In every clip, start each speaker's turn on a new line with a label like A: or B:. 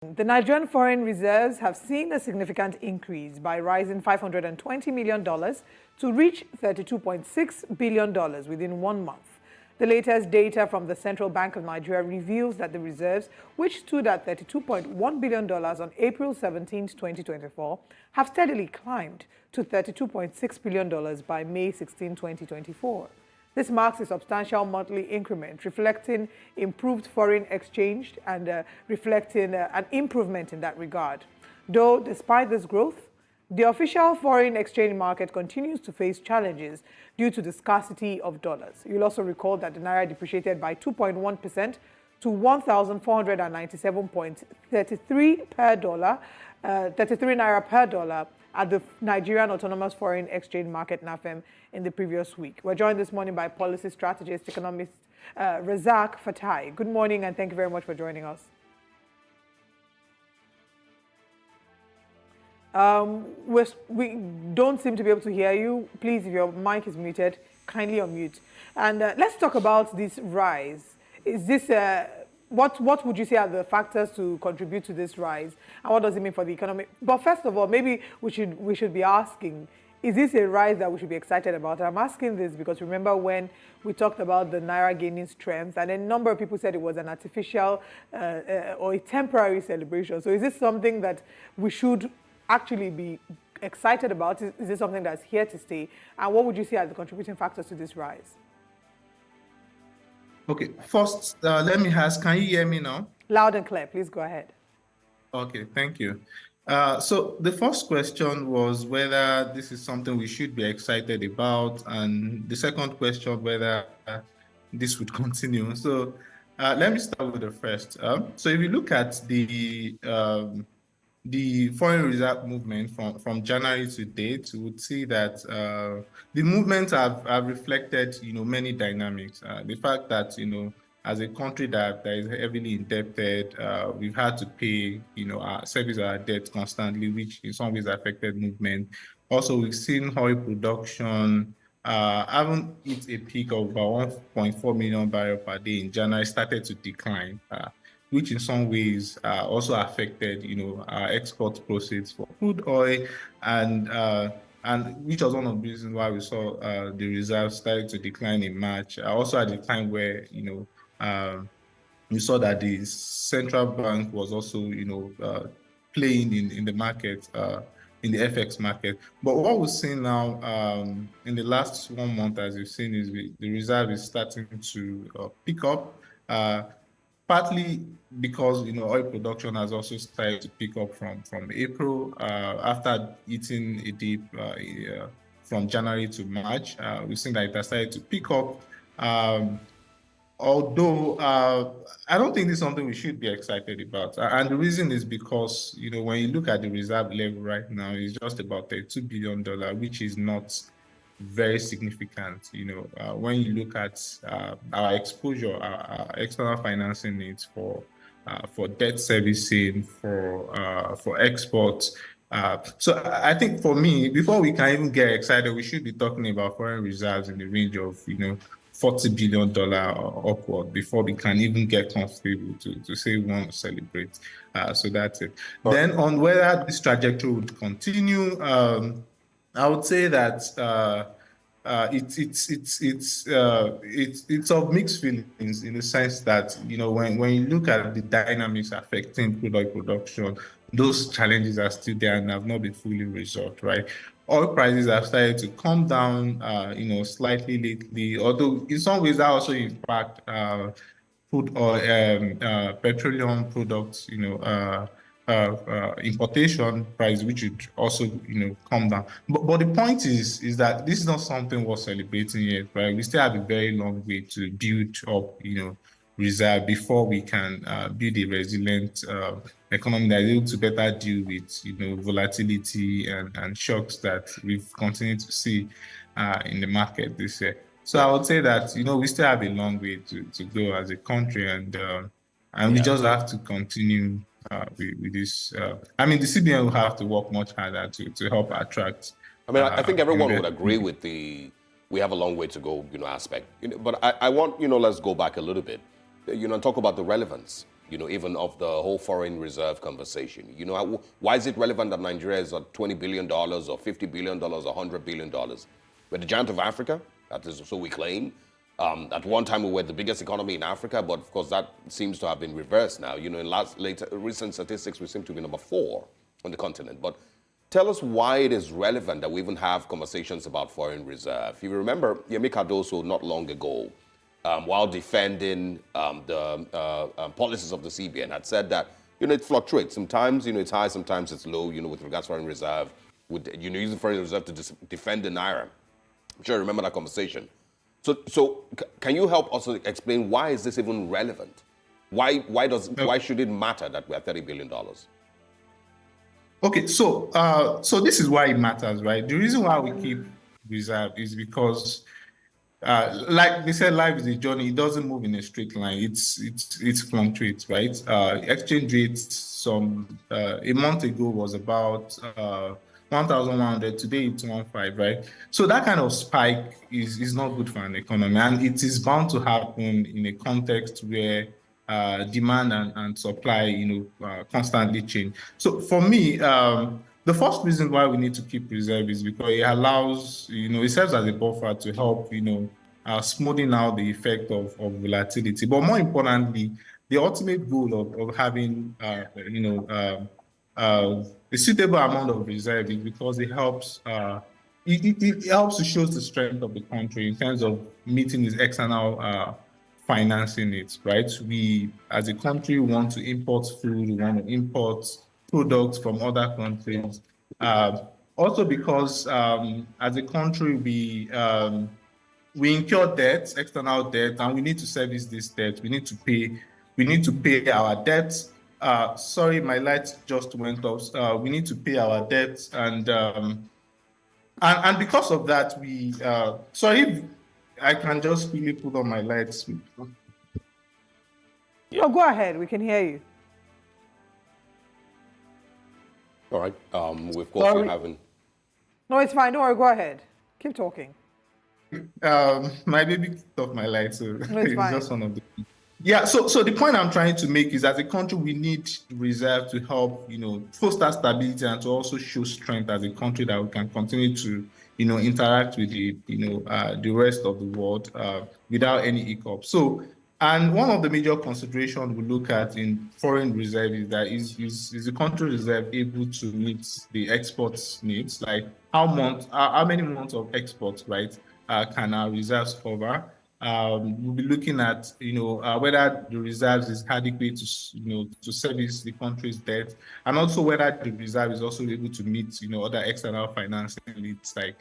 A: The Nigerian foreign reserves have seen a significant increase by rising $520 million to reach $32.6 billion within 1 month. The latest data from the Central Bank of Nigeria reveals that the reserves, which stood at $32.1 billion on April 17, 2024, have steadily climbed to $32.6 billion by May 16, 2024. This marks a substantial monthly increment, reflecting improved foreign exchange and reflecting an improvement in that regard. Though, despite this growth, the official foreign exchange market continues to face challenges due to the scarcity of dollars. You'll also recall that the Naira depreciated by 2.1% to 1,497.33 per dollar, 33 Naira per dollar at the Nigerian Autonomous Foreign Exchange Market, NAFEM, in the previous week. We're joined this morning by policy strategist, economist Razak Fatai. Good morning, and thank you very much for joining us. We don't seem to be able to hear you. Please, if your mic is muted, kindly unmute. And let's talk about this rise. Is this what would you say are the factors to contribute to this rise, and what does it mean for the economy? But first of all, maybe we should be asking, is this a rise that we should be excited about? I'm asking this because remember when we talked about the Naira gaining strength, and a number of people said it was an artificial or a temporary celebration. So is this something that we should actually be excited about? Is this something that's here to stay? And what would you say are the contributing factors to this rise?
B: Okay, first, let me ask, can you hear me now?
A: Loud and clear, please go ahead.
B: Okay, thank you. So the first question was whether this is something we should be excited about, and the second question, whether this would continue. So let me start with the first. So if you look at the foreign reserve movement from January to date, we would see that the movements have reflected, many dynamics. The fact that, as a country that is heavily indebted, we've had to pay, service our debt constantly, which in some ways affected movement. Also, we've seen oil production haven't hit a peak of about 1.4 million barrels per day in January, started to decline, which in some ways also affected, our export proceeds for crude oil, and which was one of the reasons why we saw the reserves started to decline in March. Also at the time where, we saw that the central bank was also, playing in the market, in the FX market. But what we're seeing now in the last 1 month, as you've seen, is the reserve is starting to pick up. Partly because oil production has also started to pick up from April after hitting a dip from January to March. We've seen that it has started to pick up. Although I don't think this is something we should be excited about, and the reason is because when you look at the reserve level right now, it's just about $32 billion, which is not very significant. When you look at our exposure, our external financing needs for debt servicing, for exports. So I think for me, before we can even get excited, we should be talking about foreign reserves in the range of $40 billion or upward before we can even get comfortable to say we want to celebrate. So that's it. All then right. On whether this trajectory would continue, I would say that it's of mixed feelings, in the sense that when you look at the dynamics affecting crude oil production, those challenges are still there and have not been fully resolved, right? Oil prices have started to come down, slightly lately, although in some ways that also impact crude oil, petroleum products, importation price, which would also come down. But the point is that this is not something we're celebrating yet, right? We still have a very long way to build up reserve before we can build a resilient economy that is able to better deal with volatility and shocks that we've continued to see in the market this year. So I would say that we still have a long way to go as a country, and we just have to continue with this. I mean, the CBN will have to work much harder to help attract.
C: I mean, I think everyone would agree with we have a long way to go, aspect. But I want, let's go back a little bit, talk about the relevance. even of the whole foreign reserve conversation. Why is it relevant that Nigeria is at $20 billion or $50 billion or $100 billion? We're the giant of Africa, that is so we claim. At one time, we were the biggest economy in Africa, but of course, that seems to have been reversed now. In recent statistics, we seem to be number 4 on the continent. But tell us why it is relevant that we even have conversations about foreign reserve. If you remember, Yemi Cardoso, not long ago, while defending the policies of the CBN, had said that it fluctuates. Sometimes it's high, sometimes it's low. With regards to foreign reserve, using foreign reserve to defend the naira. I'm sure you remember that conversation. So can you help us explain why is this even relevant? Why should it matter that we're $30 billion?
B: Okay, so this is why it matters, right? The reason why we keep reserve is because, like they said, life is a journey. It doesn't move in a straight line. It fluctuates, right? Exchange rates a month ago was about 1,100. Today it's 1,500, right? So that kind of spike is not good for an economy, and it is bound to happen in a context where demand and supply, constantly change. So for me, the first reason why we need to keep reserve is because it allows, it serves as a buffer to help, smoothing out the effect of volatility. But more importantly, the ultimate goal of having, a suitable amount of reserve is because it helps. It helps to show the strength of the country in terms of meeting its external financing needs, right? We, as a country, want to import food, we want to import products from other countries. Also because as a country, we incur debt, external debt, and we need to service this debt. We need to pay our debts. Sorry, my light just went off. We need to pay our debts, and because of that, we sorry. I can just really put on my lights.
A: Yeah. Oh, go ahead. We can hear you.
C: All right. Of course, we're having.
A: No, it's fine. Don't worry. Go ahead. Keep talking.
B: My baby kicked off my light, so
A: no, it's fine.
B: Just one of the. Yeah. So the point I'm trying to make is, as a country, we need reserve to help, foster stability and to also show strength as a country that we can continue to. Interact with the rest of the world without any hiccup. So, and one of the major considerations we look at in foreign reserve is that is the country reserve able to meet the exports needs? Like how many months of exports, right, can our reserves cover? We'll be looking at, whether the reserves is adequate to service the country's debt, and also whether the reserve is also able to meet, other external financing needs, like,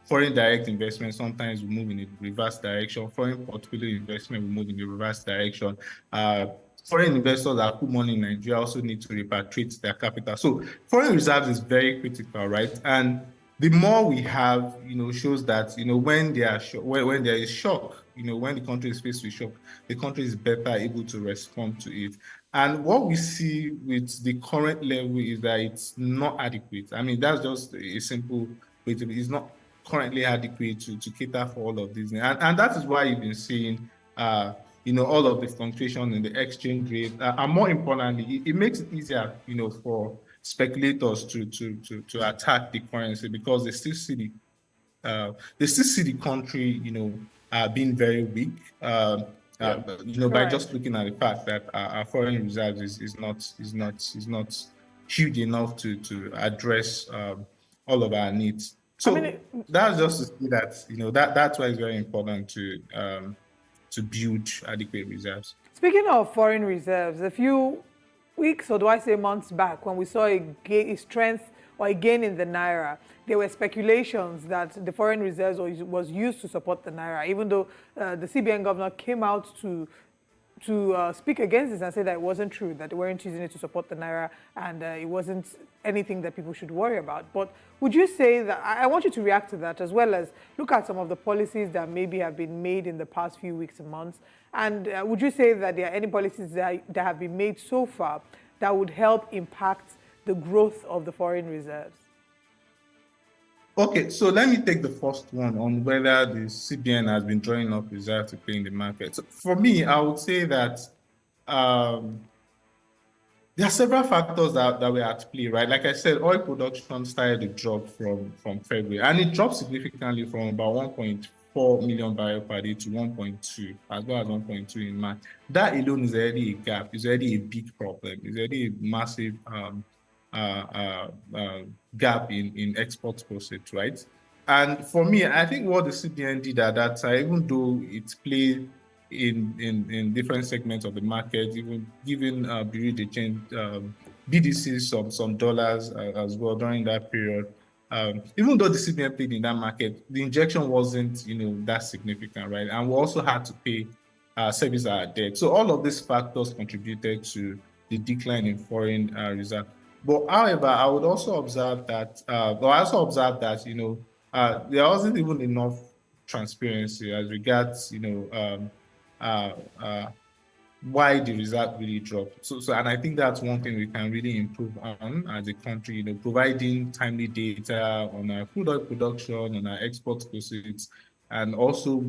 B: foreign direct investment sometimes will move in a reverse direction. Foreign portfolio investment will move in a reverse direction. Foreign investors that put money in Nigeria also need to repatriate their capital. So foreign reserves is very critical, right? And the more we have, shows that, when there is shock, when the country is faced with shock, the country is better able to respond to it. And what we see with the current level is that it's not adequate. I mean, that's just a simple way to be. It's not currently adequate to cater for all of these. And that is why you've been seeing, all of the fluctuation in the exchange rate. And more importantly, it makes it easier, for speculators to attack the currency, because they still see the country, being very weak. By just looking at the fact that our foreign reserves is not huge enough to address all of our needs. So that's just to see that that's why it's very important to build adequate reserves.
A: Speaking of foreign reserves, a few weeks, or do I say months back, when we saw a strength or a gain in the naira, there were speculations that the foreign reserves was used to support the naira, even though the CBN governor came out to speak against this and say that it wasn't true, that they weren't using it to support the naira, and it wasn't anything that people should worry about. But would you say that, I want you to react to that, as well as look at some of the policies that maybe have been made in the past few weeks and months, and would you say that there are any policies that have been made so far that would help impact the growth of the foreign reserves?
B: Okay, so let me take the first one on whether the CBN has been drawing up reserves to pay in the market. So for me, I would say that um, there are several factors that were at play, right? Like I said, oil production started to drop from February, and it dropped significantly from about 1.4 million barrels per day to 1.2, as well as 1.2 in March. That alone is already a gap. It's already a big problem. It's already a massive gap in export proceeds, right? And for me, I think what the CBN did at that time, even though it played in different segments of the market, even giving Bureau de change BDC some dollars as well during that period. Even though the CBN played in that market, the injection wasn't that significant, right? And we also had to pay service our debt. So all of these factors contributed to the decline in foreign reserve. But however, I would also observe that, there wasn't even enough transparency as regards, uh, uh, why the result really dropped. And I think that's one thing we can really improve on as a country, providing timely data on our crude oil production, on our export proceeds, and also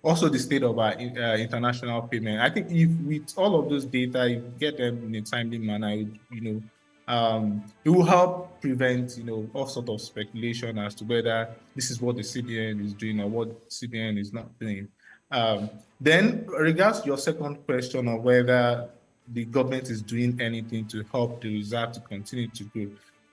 B: also the state of our international payment. I think if with all of those data, you get them in a timely manner, it will help prevent, all sort of speculation as to whether this is what the CBN is doing or what CBN is not doing. Then, regards to your second question of whether the government is doing anything to help the reserve to continue to grow,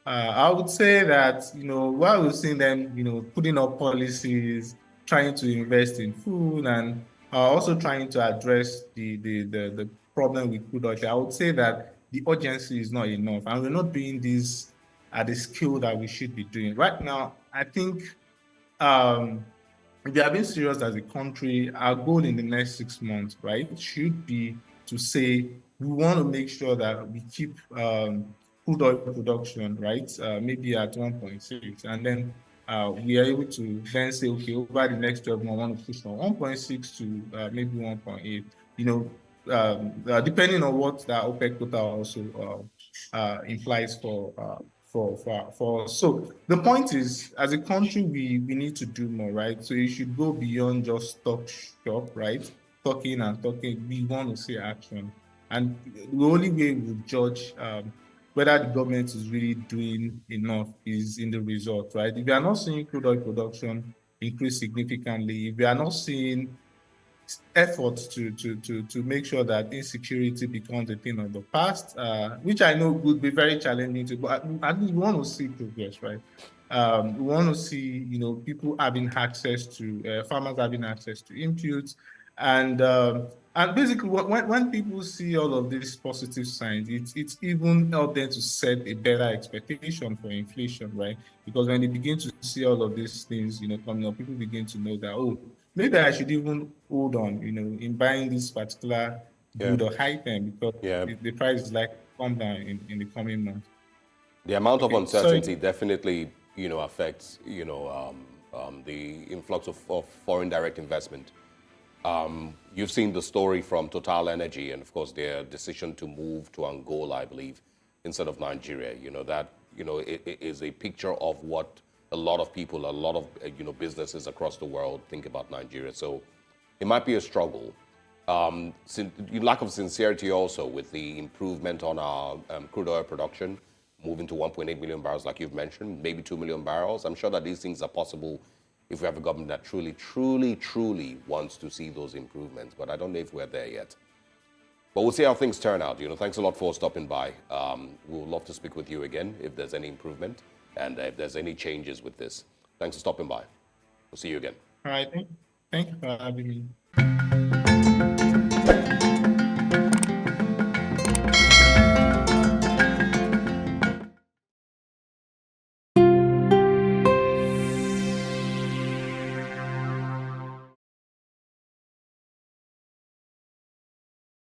B: I would say that, while we've seen them, putting up policies, trying to invest in food, and also trying to address the problem with crude oil, I would say that the urgency is not enough, and we're not doing this at the scale that we should be doing. Right now, I think if we are being serious as a country, our goal in the next 6 months, right, should be to say we want to make sure that we keep crude oil production, right, maybe at 1.6, and then we are able to then say, okay, over the next 12 months, I want to push from 1.6 to maybe 1.8, depending on what the OPEC quota also implies for us. So the point is, as a country, we need to do more, right? So you should go beyond just talk shop, right? Talking and talking. We want to see action. And the only way we judge whether the government is really doing enough is in the result, right? If we are not seeing crude oil production increase significantly, if we are not seeing efforts to make sure that insecurity becomes a thing of the past, which I know would be very challenging to, but at least we want to see progress, right? We want to see, people having access to, farmers having access to inputs, and basically when people see all of these positive signs, it's even help them to set a better expectation for inflation, right? Because when they begin to see all of these things, coming up, people begin to know that, oh, maybe I should even hold on, in buying this particular good or item because the price is like to come down in the coming months.
C: The amount of
B: Okay,
C: uncertainty definitely, affects, the influx of foreign direct investment. You've seen the story from Total Energy and, of course, their decision to move to Angola, I believe, instead of Nigeria. It is a picture of what a lot of people, a lot of businesses across the world think about Nigeria. So it might be a struggle. Lack of sincerity also with the improvement on our crude oil production, moving to 1.8 million barrels, like you've mentioned, maybe 2 million barrels. I'm sure that these things are possible if we have a government that truly, truly, truly wants to see those improvements. But I don't know if we're there yet. But we'll see how things turn out. Thanks a lot for stopping by. We'll love to speak with you again if there's any improvement and if there's any changes with this. Thanks for stopping by. We'll see you again.
B: All right. Thank you for having me.